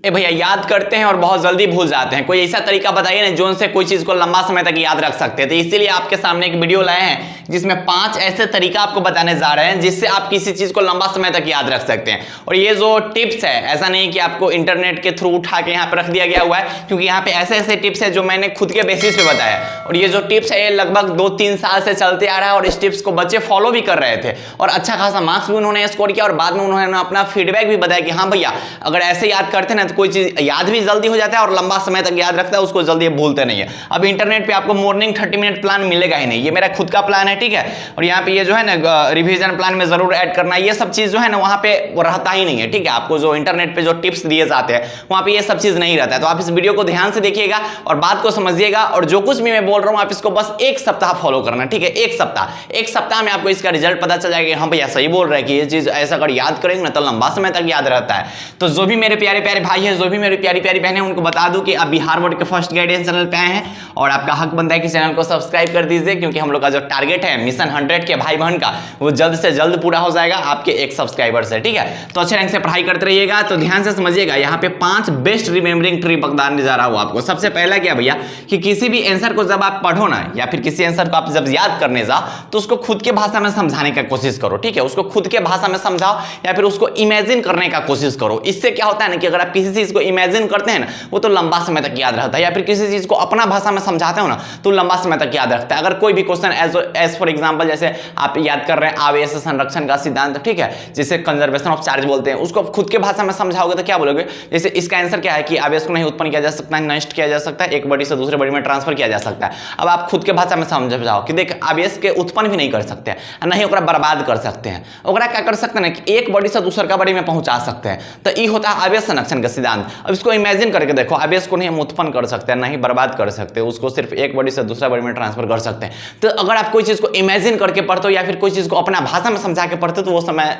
भैया याद करते हैं और बहुत जल्दी भूल जाते हैं। कोई ऐसा तरीका बताइए ना जो उनसे कोई चीज को लंबा समय तक याद रख सकते हैं। तो इसीलिए आपके सामने एक वीडियो लाए हैं जिसमें 5 ऐसे तरीका आपको बताने जा रहे हैं जिससे आप किसी चीज को लंबा समय तक याद रख सकते हैं। और ये जो टिप्स है ऐसा नहीं कि आपको इंटरनेट के थ्रू उठा के यहाँ पे रख दिया गया हुआ है, क्योंकि यहाँ पे ऐसे ऐसे टिप्स है जो मैंने खुद के बेसिस पे बताया। और ये जो टिप्स है ये लगभग 2-3 साल से चलते आ रहा है और इस टिप्स को बच्चे फॉलो भी कर रहे थे और अच्छा खासा मार्क्स भी उन्होंने स्कोर किया। और बाद में उन्होंने अपना फीडबैक भी बताया कि हाँ भैया अगर ऐसे याद करते ना तो कोई चीज याद भी जल्दी हो जाता है और लंबा समय तक याद रखता है, उसको जल्दी भूलते नहीं है। अब इंटरनेट पे आपको मॉर्निंग 30 मिनट प्लान मिलेगा ही नहीं, ये मेरा खुद का प्लान है, ठीक है। और यहाँ पे ये जो है ना रिवीजन प्लान में जरूर ऐड करना, ये सब चीज जो है ना वहाँ पे वो रहता ही नहीं है, ठीक है। आपको जो इंटरनेट पे जो टिप्स दिए जाते हैं वहाँ पे ये सब चीज नहीं रहता है। तो आप इस वीडियो को ध्यान से देखिएगा और बात को समझिएगा और जो कुछ भी मैं बोल रहा हूँ आप इसको बस 1 सप्ताह फॉलो करना, ठीक है। 1 सप्ताह में आपको इसका रिजल्ट पता चल जाएगा। हाँ भैया सही बोल रहे हैं कि ये चीज ऐसा अगर याद करेंगे ना तो लंबा समय तक याद रहता है। तो जो भी मेरे प्यारे प्यारे भाई हैं, जो भी मेरी प्यारी प्यारी बहनें, उनको बता दूं कि आप बिहार बोर्ड के फर्स्ट गाइडेंस चैनल पे आए हैं और आपका हक बनता है कि चैनल को सब्सक्राइब कर दीजिए, क्योंकि हम लोग का जो टारगेट है मिशन 100 के भाई बहन का वो जल्द से जल्द पूरा हो जाएगा आपके 1 सब्सक्राइबर से, ठीक है। तो अच्छे रंग से पढ़ाई करते रहिएगा। तो ध्यान से समझिएगा, यहाँ पे 5 बेस्ट रिमेंबरिंग ट्रिक बताने जा रहा हूं आपको। सबसे पहला क्या भैया कि किसी भी आंसर को जब आप पढ़ो ना या फिर किसी आंसर को आप जब याद करने जाओ तो उसको खुद के भाषा में समझाने का कोशिश करो, ठीक है। उसको खुद के भाषा में समझाओ या फिर उसको इमेजिन करने का कोशिश करो। इससे क्या होता है ना कि अगर आप किसी चीज को इमेजिन करते हैं ना वो तो लंबा समय तक याद रहता है, या फिर किसी चीज को अपना भाषा में समझाते हो ना तो लंबा समय तक याद रखता है। अगर कोई भी क्वेश्चन एज फॉर एग्जांपल जैसे आप याद कर रहे हैं आवेश संरक्षण का सिद्धांत, ठीक है, जिसे कंजर्वेशन ऑफ चार्ज बोलते हैं, उसको खुद के भाषा में समझाओगे तो क्या बोलोगे, जैसे इसका आंसर क्या है कि आवेश को नहीं उत्पन्न किया जा सकता है, नष्ट किया जा सकता है, एक बॉडी से दूसरे बॉडी में ट्रांसफर किया जा सकता है। अब आप खुद के भाषा में समझाओ कि देख आवेश के उत्पन्न भी नहीं कर सकते हैं, नहीं ओकरा बर्बाद कर सकते हैं, ओकरा क्या कर सकते हैं कि एक बॉडी से दूसरे का बॉडी में पहुंचा सकते हैं। तो ये होता है आवेश संरक्षण का सिद्धांत। अब इसको इमेजिन करके देखो, आवेश को नहीं हम उत्पन्न कर सकते हैं, नहीं बर्बाद कर सकते, उसको सिर्फ एक बॉडी से दूसरा बॉडी में ट्रांसफर कर सकते हैं। तो अगर आप कोई चीज को इमेजिन करके पढ़ते हो या फिर कोई चीज को अपना भाषा में समझा के पढ़ते हो तो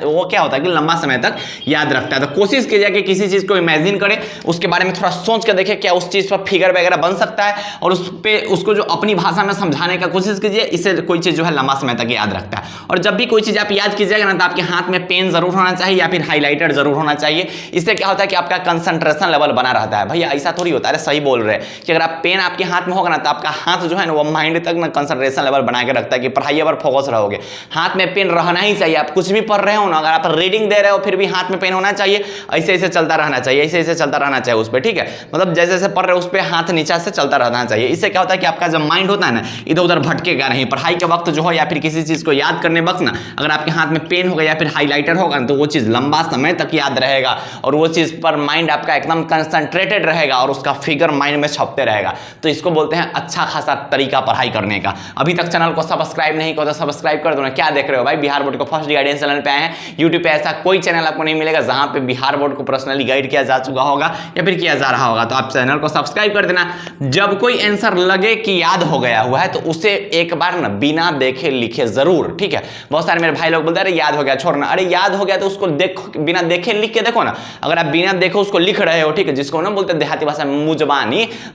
वो क्या होता है कि लंबा समय तक याद रखता है। तो कोशिश कीजिए कि किसी चीज को इमेजिन करें, उसके बारे में थोड़ा सोच के देखें क्या उस चीज पर फिगर वगैरह बन सकता है और उस पे उसको जो अपनी भाषा में समझाने का कोशिश कीजिए। इससे कोई चीज जो है लंबा समय तक याद रखता है। और जब भी कोई चीज आप याद कीजिएगा ना तो आपके हाथ में पेन जरूर होना चाहिए या फिर हाईलाइटर जरूर होना चाहिए। इससे क्या होता है कि आपका कंसंट्रेशन लेवल बना रहता है। भैया ऐसा थोड़ी होता है, सही बोल रहे हैं कि अगर आप पेन आपके हाथ में होगा ना तो आपका हाथ जो है ना वो माइंड तक ना कंसंट्रेशन लेवल बना के रखता है कि पढ़ाई पर फोकस रहोगे। हाथ में पेन रहना ही चाहिए। आप कुछ भी पढ़ रहे हो ना, अगर आप रीडिंग दे रहे हो फिर भी हाथ में पेन होना चाहिए, ऐसे ऐसे चलता रहना चाहिए, ऐसे ऐसे चलता रहना चाहिए उस पर, ठीक है। मतलब जैसे जैसे पढ़ रहे हो उस पर हाथ नीचे से चलता रहना चाहिए। इससे क्या होता है कि आपका जब माइंड होता है ना इधर उधर भटकेगा नहीं। पढ़ाई के वक्त जो हो या फिर किसी चीज को याद करने वक्त ना अगर आपके हाथ में पेन होगा या फिर हाईलाइटर होगा तो वो चीज लंबा समय तक याद रहेगा और वो चीज पर माइंड आपका एकदम कंसंट्रेटेड रहेगा और उसका फिगर माइंड में छपते रहेगा। तो इसको बोलते हैं अच्छा खासा तरीका पढ़ाई करने का। अभी तक चैनल को सब्सक्राइब नहीं किया तो सब्सक्राइब कर दो ना। क्या देख रहे हो भाई, बिहार बोर्ड को फर्स्ट गाइडेंस चैनल पे आए हैं। यूट्यूब पे ऐसा कोई चैनल आपको नहीं मिलेगा जहां पे बिहार बोर्ड को पर्सनली गाइड किया जा चुका होगा या फिर किया जा रहा होगा। तो आप चैनल को सब्सक्राइब कर देना। जब कोई आंसर लगे कि याद हो गया हुआ है तो उसे एक बार ना बिना देखे लिखे जरूर, ठीक है। बहुत सारे मेरे भाई लोग बोलते हैं अरे याद हो गया छोड़ना, अरे याद हो गया तो उसको देखो, बिना देखे लिख के देखो ना। अगर आप बिना देखे उसको लिख रहे हो, ठीक है, जिसको ना बोलते हैं देहाती भाषा में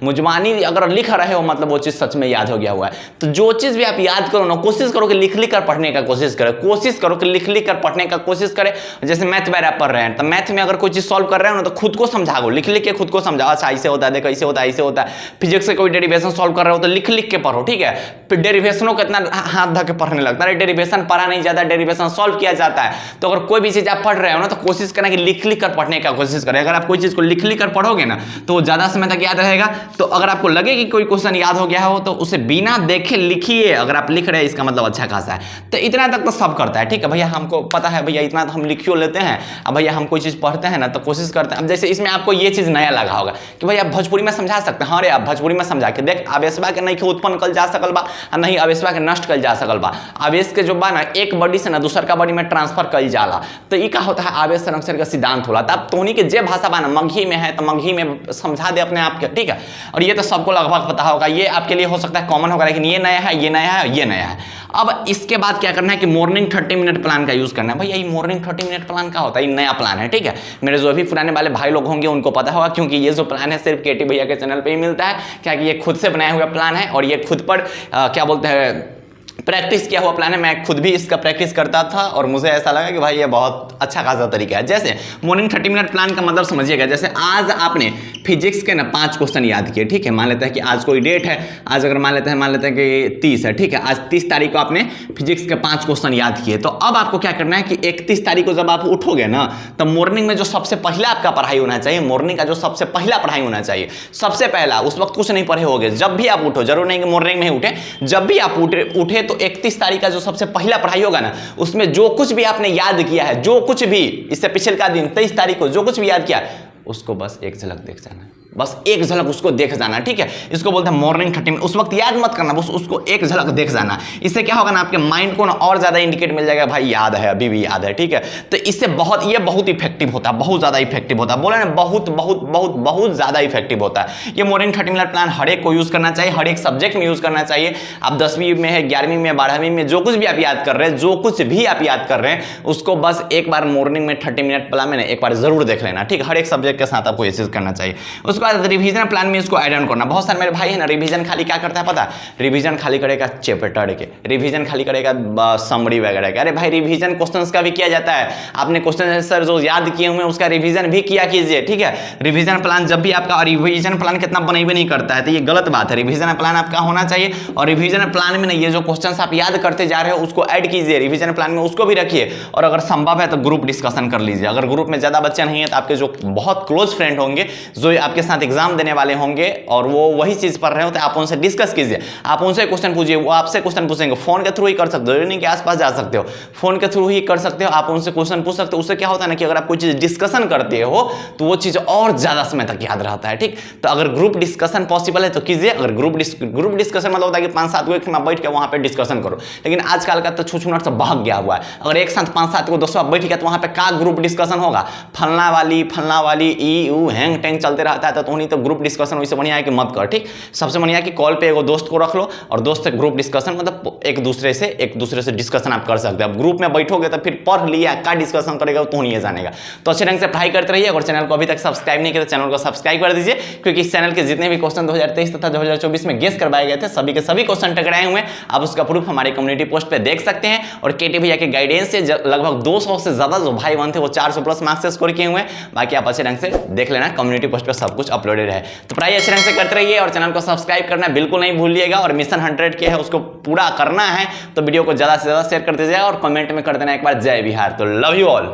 मुजबानी अगर लिख रहे हो मतलब वो चीज सच में याद हो गया हुआ है। तो जो चीज भी आप याद करो ना कोशिश करो कि लिख लिख कर पढ़ने का कोशिश करें, कोशिश करो कि लिख लिख कर पढ़ने का कोशिश करें। जैसे मैथ वगैरह पढ़ रहे हैं तो मैथ में अगर कोई चीज सॉल्व कर रहे हो ना तो खुद को समझाओ, लिख लिख के खुद को समझाओ, अच्छा ऐसे होता है, देखो ऐसे होता है, ऐसे होता है। फिजिक्स से कोई डेरिवेशन सॉल्व कर रहे हो तो लिख लिख के पढ़ो, ठीक है। फिर डेरिवेशनों को इतना हाथ धके पढ़ने लगता है, डेरिवेशन पढ़ा नहीं जाता, डेरिवेशन सॉल्व किया जाता है। तो अगर कोई भी चीज आप पढ़ रहे हो ना तो कोशिश करना कि लिख लिख कर पढ़ने का कोशिश करें। अगर आप कोई चीज को लिख लिख कर पढ़ोगे ना तो वो ज्यादा समय तक याद रहेगा। तो अगर आपको लगे कि कोई क्वेश्चन याद हो गया हो तो उसे बिना देखे लिखिए। अगर आप लिख रहे हैं इसका मतलब अच्छा खासा है। तो इतना तक तो सब करता है, ठीक है भैया, हमको पता है भैया, इतना तो हम लिखियो लेते हैं। अब भैया हम कोई चीज पढ़ते हैं ना तो कोशिश करते हैं। अब जैसे इसमें आपको ये चीज नया लगा होगा कि भैया भोजपुरी में समझा सकते हैं। हाँ रे, आप भोजपुरी में समझा के देख, आवेशवा के नहीं उत्पन्न कल जा सकल बा, नहीं आवेशवा के नष्ट कल जा सकल बा। आवेश के जो बा ना एक बॉडी से ना दूसर का बॉडी में ट्रांसफर कल जाला। तो ये क्या होता है आवेश संरक्षण का सिद्धांत होला। तब तोहनी के जे भाषा बा ना मगही में है तो मगही में समझा दे अपने आप के, ठीक है। और ये तो सबको लगभग पता होगा, ये आपके लिए हो सकता है कॉमन होगा, लेकिन ये नया है, ये नया है, ये नया है। अब इसके बाद क्या करना है कि मॉर्निंग 30 मिनट प्लान का यूज करना है। भैया ये मॉर्निंग 30 मिनट प्लान का होता है, ये नया प्लान है, ठीक है। मेरे जो भी पुराने वाले भाई लोग होंगे उनको पता होगा, क्योंकि ये जो प्लान है सिर्फ केटी भैया के चैनल पे ही मिलता है। क्या कि ये खुद से बनाया हुआ प्लान है और ये खुद पर क्या बोलते हैं प्रैक्टिस किया हुआ प्लान है। मैं खुद भी इसका प्रैक्टिस करता था और मुझे ऐसा लगा कि भाई ये बहुत अच्छा खासा तरीका है। जैसे मॉर्निंग 30 मिनट प्लान का मतलब समझिएगा, जैसे आज आपने फिजिक्स के ना 5 क्वेश्चन याद किए, ठीक है। मान लेते हैं कि आज कोई डेट है, आज अगर मान लेते हैं कि 30 है, ठीक है। आज 30 तारीख को आपने फिजिक्स के 5 क्वेश्चन याद किए। तो अब आपको क्या करना है कि 31 तारीख को जब आप उठोगे ना, तो मॉर्निंग में जो सबसे पहला आपका पढ़ाई होना चाहिए, मॉर्निंग का जो सबसे पहला पढ़ाई होना चाहिए, सबसे पहला, उस वक्त कुछ नहीं पढ़े होगे, जब भी आप उठो, जरूर नहीं कि मॉर्निंग में ही उठे, जब भी आप उठे तो 31 तारीख का जो सबसे पहला पढ़ाई होगा ना, उसमें जो कुछ भी आपने याद किया है, जो कुछ भी इससे पिछले का दिन 23 तारीख को जो कुछ भी याद किया, उसको बस एक झलक देख जाना है, बस एक झलक उसको देख जाना, ठीक है। इसको बोलते हैं मॉर्निंग 30 मिनट। उस वक्त याद मत करना, बस उसको एक झलक देख जाना। इससे क्या होगा ना, आपके माइंड को ना और ज्यादा इंडिकेट मिल जाएगा, भाई याद है, अभी भी याद है, ठीक है। तो इससे ये बहुत इफेक्टिव होता है, बहुत ज्यादा इफेक्टिव होता है। बोले ना, बहुत बहुत बहुत बहुत ज्यादा इफेक्टिव होता है ये मॉर्निंग 30 मिनट प्लान। हर एक को यूज करना चाहिए, हर एक सब्जेक्ट में यूज करना चाहिए। आप 10वीं में है, 11वीं में, 12वीं में, जो कुछ भी आप याद कर रहे हैं, जो कुछ भी आप याद कर रहे हैं, उसको बस एक बार मॉर्निंग में 30 मिनट प्लान में एक बार जरूर देख लेना, ठीक है। हर एक सब्जेक्ट के साथ आपको ये चीज करना चाहिए। उसके बाद रिवीजन प्लान में इसको ऐड ऑन करना। बहुत सारे मेरे भाई है ना, रिवीजन खाली क्या करता है पता है, रिवीजन खाली करेगा चैप्टर के, रिवीजन खाली करेगा समरी वगैरह के। अरे भाई, रिवीजन क्वेश्चंस का भी किया जाता है। आपने क्वेश्चन आंसर जो याद किए हुए उसका रिवीजन भी किया कीजिए, ठीक है। रिवीजन प्लान जब भी आपका, रिवीजन प्लान कितना बनेबे नहीं करता है, तो ये गलत बात है। रिवीजन प्लान आपका होना चाहिए, और रिवीजन प्लान में ना ये जो क्वेश्चंस आप याद करते जा रहे हो उसको ऐड कीजिए रिवीजन प्लान में, उसको भी रखिए। और अगर संभव है तो ग्रुप डिस्कशन कर लीजिए। अगर ग्रुप में ज्यादा बच्चे नहीं है तो आपके जो बहुत क्लोज फ्रेंड होंगे, जो आपके साथ एग्जाम देने वाले होंगे और वो वही चीज पढ़ रहे हो, तो आप उनसे डिस्कस कीजिए, आप उनसे क्वेश्चन पूछिए, वो आपसे क्वेश्चन पूछेंगे। फोन के थ्रू ही कर सकते हो, नहीं के आसपास जा सकते हो, फोन के थ्रू ही कर सकते हो, आप उनसे क्वेश्चन पूछ सकते हो। उससे क्या होता है ना कि अगर आप कोई चीज डिस्कशन करते हो तो वो चीज और ज्यादा समय तक याद रहता है, ठीक। तो अगर ग्रुप डिस्कशन पॉसिबल है तो कीजिए। अगर ग्रुप डिस्कशन मतलब होता है कि 5-7 को एक में बैठ के वहां पे डिस्कशन करो, लेकिन आजकल का तो छुछुनट से भाग गया हुआ है। अगर एक साथ 5-7 को 10 बैठ गया तो वहां पे का ग्रुप डिस्कशन होगा, फलना वाली ई ऊ हैंग टैंग चलते रहता है। तो उन्हीं तो ग्रुप डिस्कशन वैसे बढ़िया है कि मत कर, ठीक। सबसे बढ़िया कि कॉल पे एगो दोस्त को रख लो और दोस्त से ग्रुप डिस्कशन, मतलब एक दूसरे से डिस्कशन आप कर सकते हो। अब ग्रुप में बैठोगे तो फिर पढ़ लिया, क्या डिस्कशन करेगा तो नहीं जानेगा। तो अच्छे ढंग से पढ़ाई करते रहिए। और चैनल को अभी तक सब्सक्राइब नहीं किया तो चैनल को सब्सक्राइब कर दीजिए, क्योंकि इस चैनल के जितने भी क्वेश्चन 2023 तथा 2024 में गेस करवाए गए थे, सभी के सभी क्वेश्चन टकराए हुए हैं। आप उसका प्रूफ हमारे कम्युनिटी पोस्ट पे देख सकते हैं। और केटी भैया के गाइडेंस से लगभग 200 से ज्यादा जो भाई बहन थे वो 400 प्लस मार्क्स से स्कोर किए हुए हैं। बाकी आप अच्छे ढंग से देख लेना, कम्युनिटी पोस्ट पे सब कुछ अपलोडेड है। तो पढ़ाई अच्छे ढंग से करते रहिए और चैनल को सब्सक्राइब करना बिल्कुल नहीं भूलिएगा। और मिशन 100 के है उसको पूरा करना है, तो वीडियो को ज्यादा से ज्यादा शेयर कर दीजिएगा और कमेंट में कर देना एक बार जय बिहार। तो लव यू ऑल।